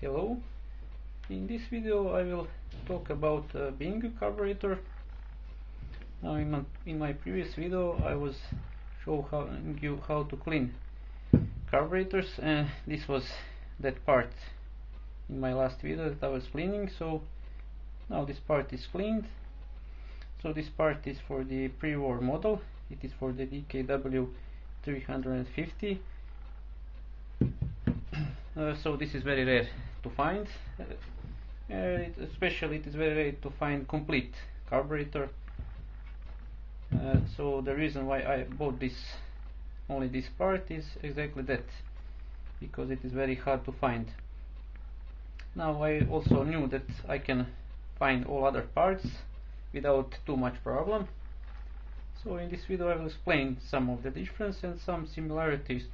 Hello, in this video I will talk about being a carburetor. Now in my previous video I was showing you how to clean carburetors, and this was that part in my last video that I was cleaning. So now this part is cleaned. So this part is for the pre-war model. It is for the DKW 350. So this is very rare to find. Especially it is very rare to find complete carburetor. So the reason why I bought only this part is exactly that, because it is very hard to find. Now I also knew that I can find all other parts without too much problem. So in this video I will explain some of the difference and some similarities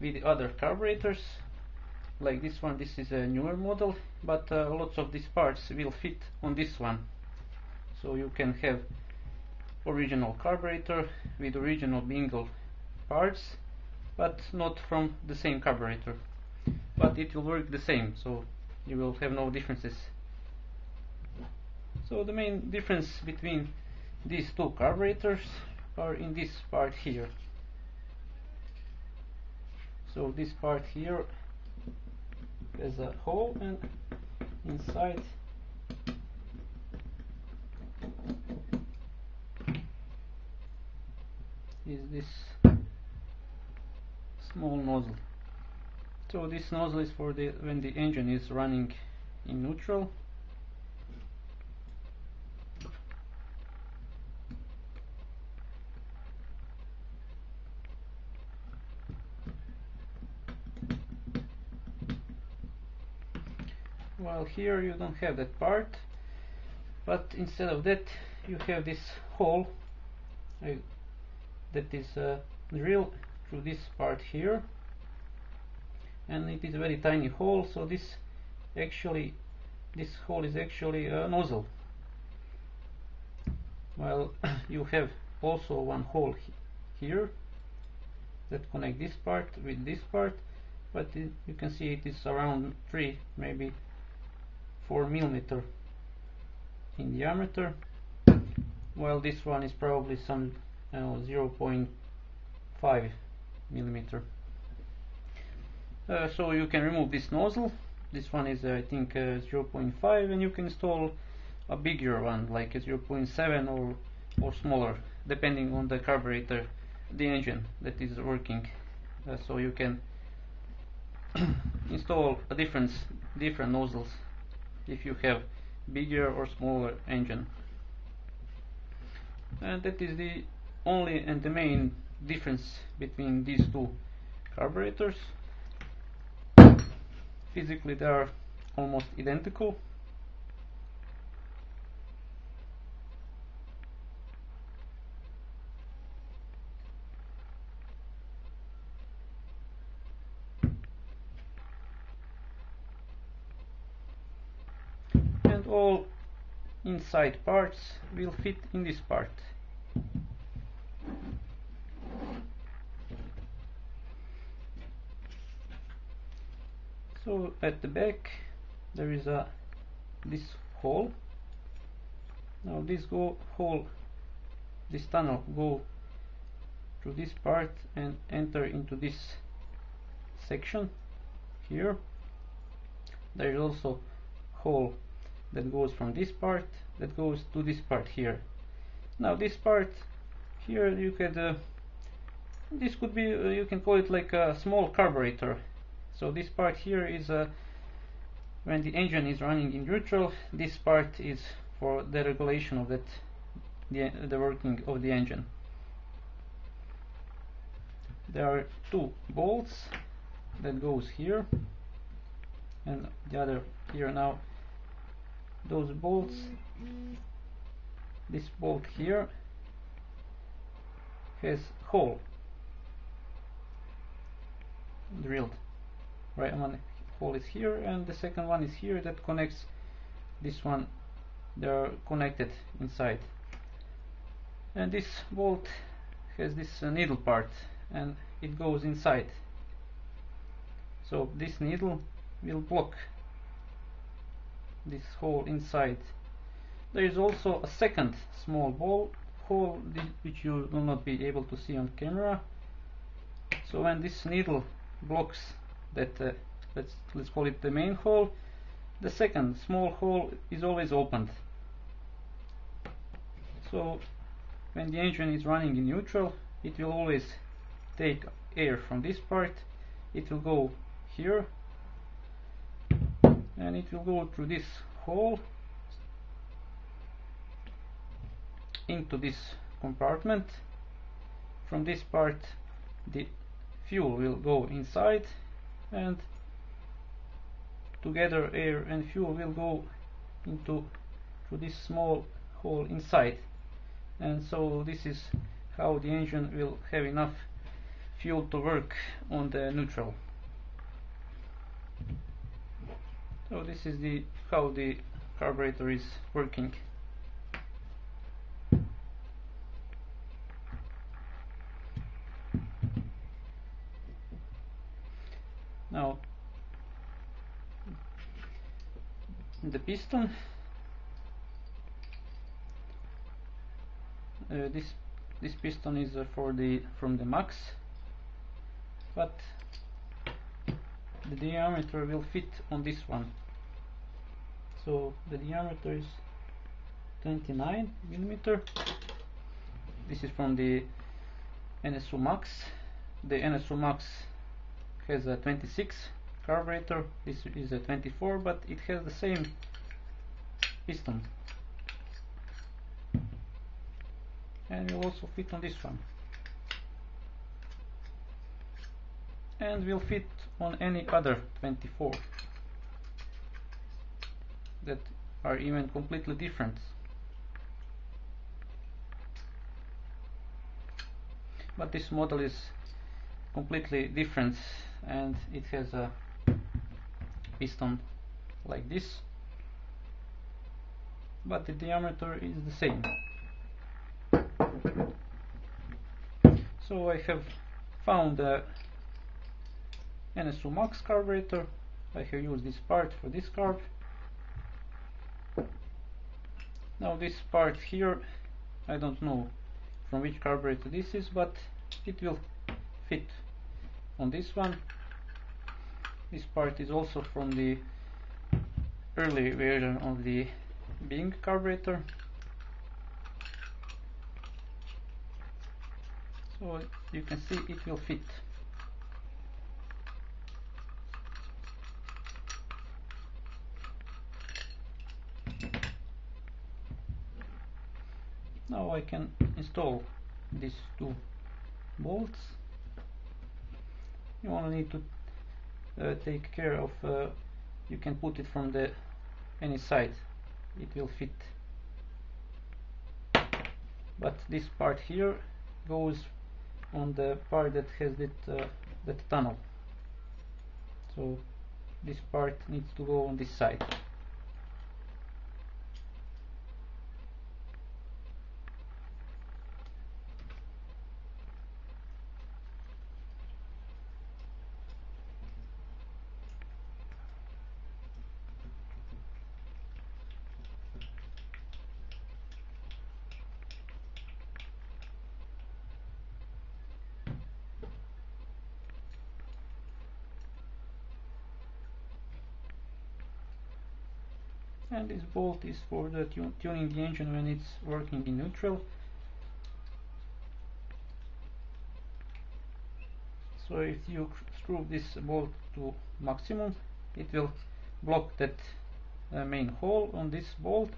with other carburetors. Like this one, this is a newer model, but lots of these parts will fit on this one. So you can have original carburetor with original bingle parts, but not from the same carburetor. But it will work the same, so you will have no differences. So the main difference between these two carburetors are in this part here. So this part here has a hole, and inside is this small nozzle. So this nozzle is for when the engine is running in neutral. While here you don't have that part, but instead of that you have this hole that is drilled through this part here, and it is a very tiny hole. So this hole is actually a nozzle, while you have also one hole here that connect this part with this part, but you can see it is around 3, maybe 4 millimeter in diameter, while this one is probably some 0.5 millimeter. So you can remove this nozzle. This one is I think 0.5, and you can install a bigger one like a 0.7 or smaller, depending on the carburetor, the engine that is working. So you can install a different nozzles if you have bigger or smaller engine. And that is the only and the main difference between these two carburetors. Physically they are almost identical. And all inside parts will fit in this part. So at the back there is this hole. Now this tunnel go through this part and enter into this section here. There is also hole that goes from this part that goes to this part here. Now this part here, you could this could be you can call it like a small carburetor. So this part here is when the engine is running in neutral. This part is for the regulation of the working of the engine. There are 2 bolts that goes here and the other here. Now those bolts, this bolt here has hole drilled. Right, one hole is here and the second one is here that connects this one. They are connected inside, and this bolt has this needle part and it goes inside. So this needle will block this hole inside. There is also a second small hole which you will not be able to see on camera. So when this needle blocks that, let's call it the main hole, the second small hole is always opened. So when the engine is running in neutral, it will always take air from this part. It will go here and it will go through this hole into this compartment. From this part the fuel will go inside, and together air and fuel will go through this small hole inside. And so this is how the engine will have enough fuel to work on the neutral. So this is how the carburetor is working. Now the piston, this piston is from the max, but the diameter will fit on this one. So the diameter is 29 millimeter. This is from the NSU Max. The NSU Max has a 26 carburetor. This is a 24, but it has the same piston and will also fit on this one, and will fit on any other 24 that are even completely different. But this model is completely different, and it has a piston like this, but the diameter is the same. So I have found the NSU Max carburetor. I have used this part for this carb. Now this part here, I don't know from which carburetor this is, but it will fit on this one. This part is also from the early version of the Bing carburetor. So you can see it will fit. Now I can install these two bolts. You only need to take care of, you can put it from any side, it will fit. But this part here goes on the part that has that tunnel. So this part needs to go on this side. And this bolt is for the tuning the engine when it's working in neutral. So if you screw this bolt to maximum, it will block that main hole on this bolt.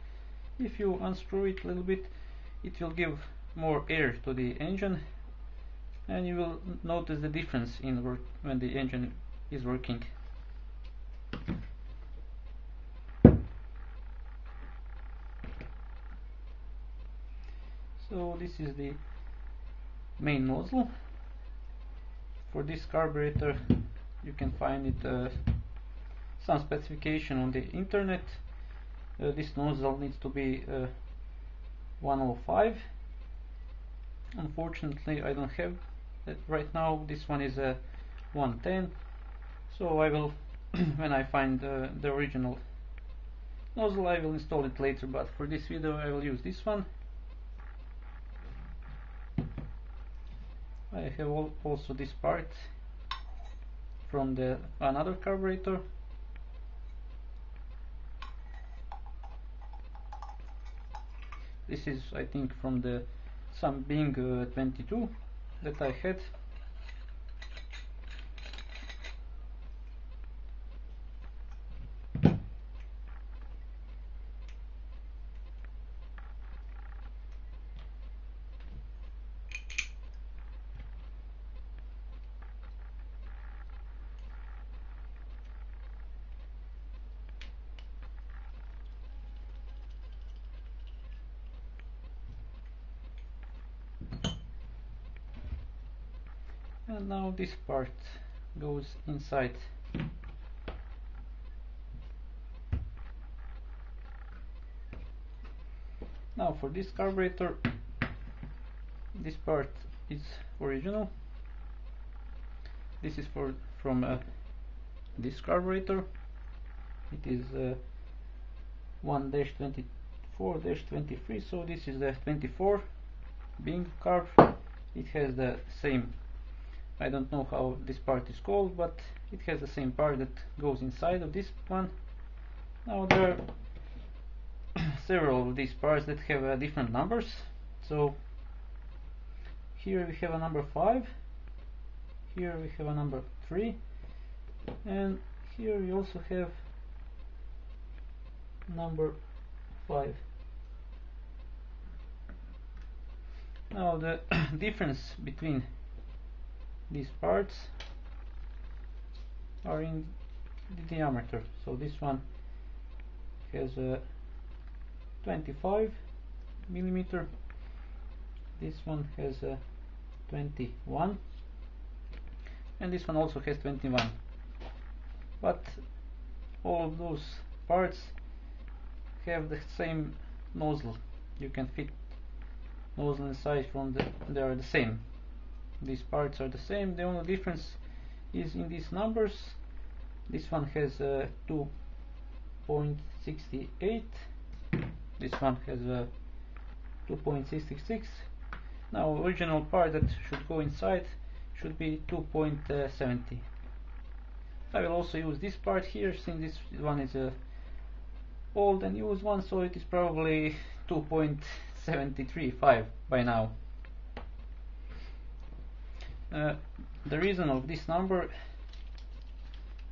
If you unscrew it a little bit, it will give more air to the engine, and you will notice the difference in when the engine is working. So this is the main nozzle. For this carburetor you can find it some specification on the internet. This nozzle needs to be 105. Unfortunately I don't have that right now. This one is a 110, so I will when I find the original nozzle. I will install it later, but for this video I will use this one. I have also this part from the another carburetor. This is, I think, from the some Bing 22 that I had. And now this part goes inside. Now for this carburetor, this part is original. This is from this carburetor. It is 1-24-23, so this is the 24 Bing carb. It has the same, I don't know how this part is called, but it has the same part that goes inside of this one. Now there are several of these parts that have different numbers. So here we have a number 5, here we have a number 3, and here we also have number 5. Now the difference between these parts are in the diameter. So this one has a 25 millimeter, this one has a 21, and this one also has 21. But all of those parts have the same nozzle. You can fit nozzle inside they are the same. These parts are the same. The only difference is in these numbers. This one has 2.68, this one has 2.66. Now original part that should go inside should be 2.70. I will also use this part here, since this one is old and used one, so it is probably 2.735 by now. The reason of this number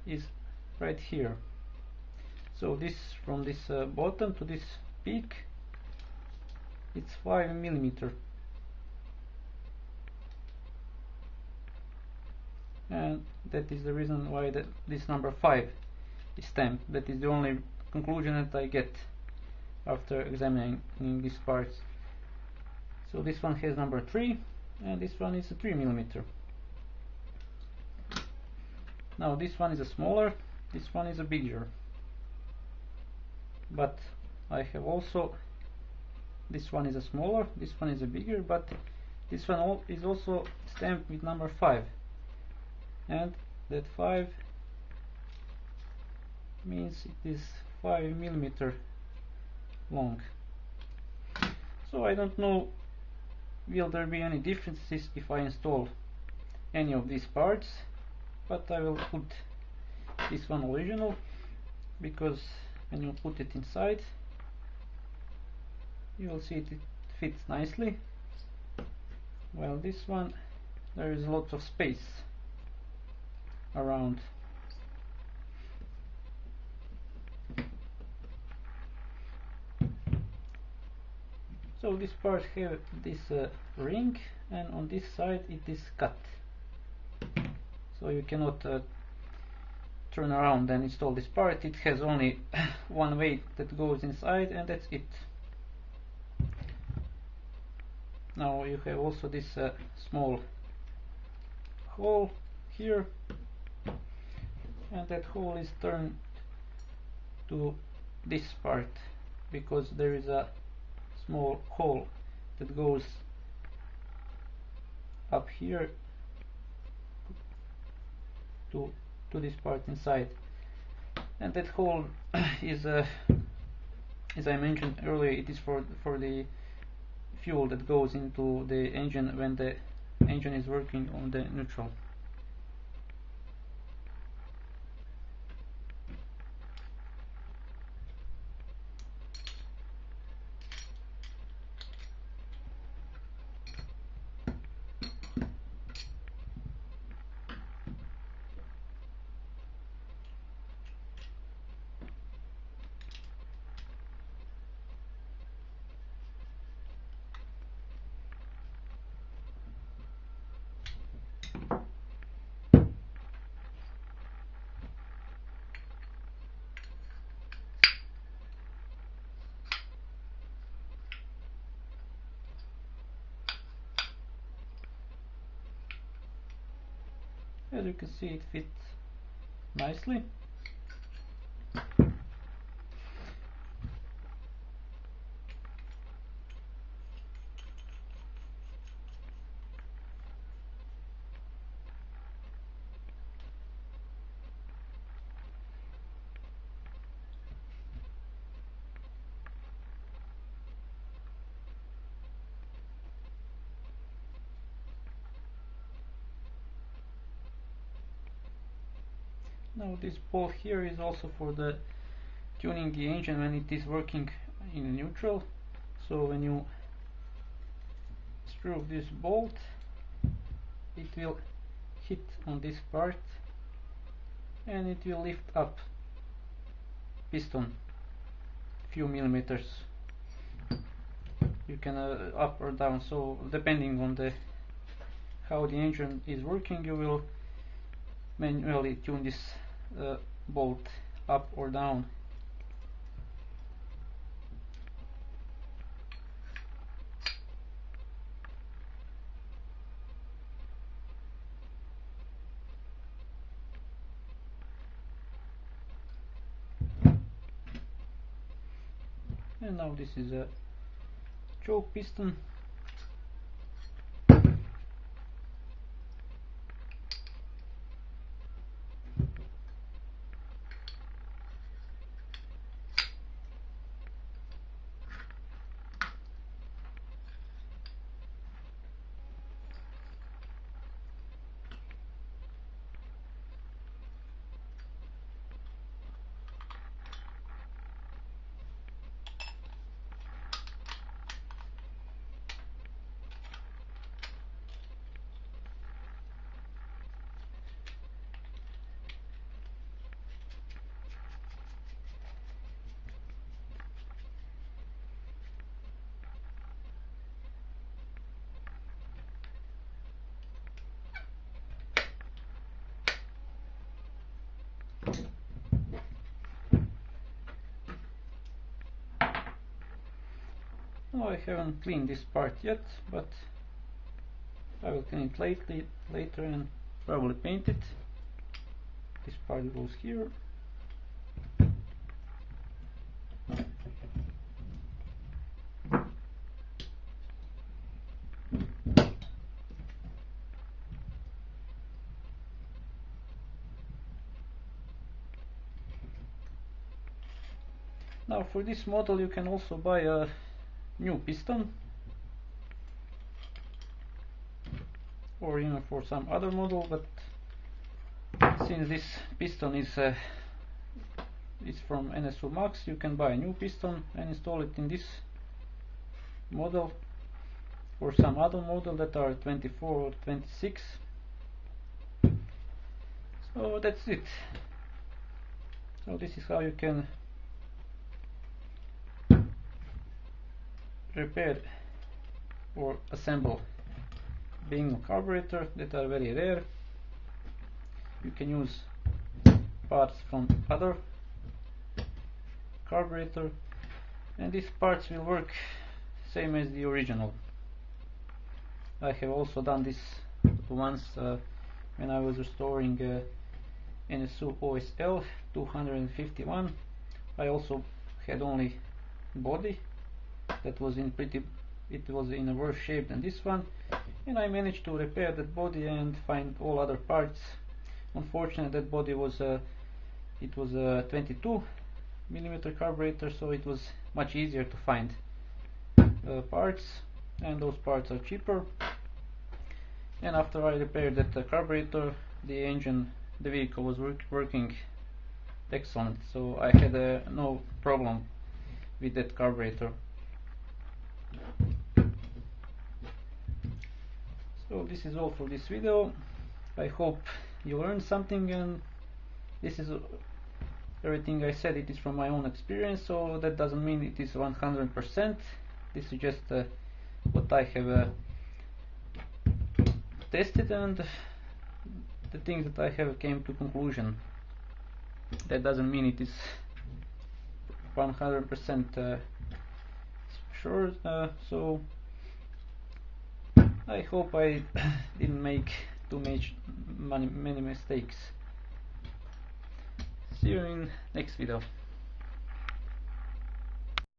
is right here. So this, from this bottom to this peak, it's 5 millimeter, and that is the reason why this number 5 is stamped. That is the only conclusion that I get after examining these parts. So this one has number 3, and this one is a 3 millimeter. Now this one is a smaller, this one is a bigger, but I have also, this one is a smaller, this one is a bigger, but this one is also stamped with number 5, and that 5 means it is 5 millimeter long. So I don't know, will there be any differences if I install any of these parts, but I will put this one original, because when you put it inside you will see it fits nicely, while this one, there is lots of space around. So this part have this ring, and on this side it is cut, so you cannot turn around and install this part. It has only one way that goes inside, and that's it. Now you have also this small hole here, and that hole is turned to this part because there is a small hole that goes up here to this part inside, and that hole is as I mentioned earlier, it is for the fuel that goes into the engine when the engine is working on the neutral. As you can see, it fits nicely. Now this bolt here is also for the tuning the engine when it is working in neutral. So when you screw this bolt, it will hit on this part and it will lift up piston few millimeters. You can up or down, so depending on the how the engine is working, you will manually tune this bolt up or down. And now this is a choke piston. No, I haven't cleaned this part yet, but I will clean it later and probably paint it. This part goes here. Now for this model you can also buy a new piston, or even for some other model, but since this piston is from NSU Max, you can buy a new piston and install it in this model or some other model that are 24 or 26. So that's it. So this is how you can repair or assemble Bingham carburetor that are very rare. You can use parts from other carburetor, and these parts will work same as the original. I have also done this once when I was restoring NSU OSL 251. I also had only body that was in it was in a worse shape than this one, and I managed to repair that body and find all other parts. Unfortunately, that body was it was 22 millimeter carburetor, so it was much easier to find parts, and those parts are cheaper. And after I repaired that carburetor, the vehicle was working excellent, so I had no problem with that carburetor. So this is all for this video. I hope you learned something, and this is everything I said. It is from my own experience, so that doesn't mean it is 100%. This is just what I have tested and the things that I have came to conclusion. That doesn't mean it is 100% sure, so I hope I didn't make too many mistakes. See you in next video.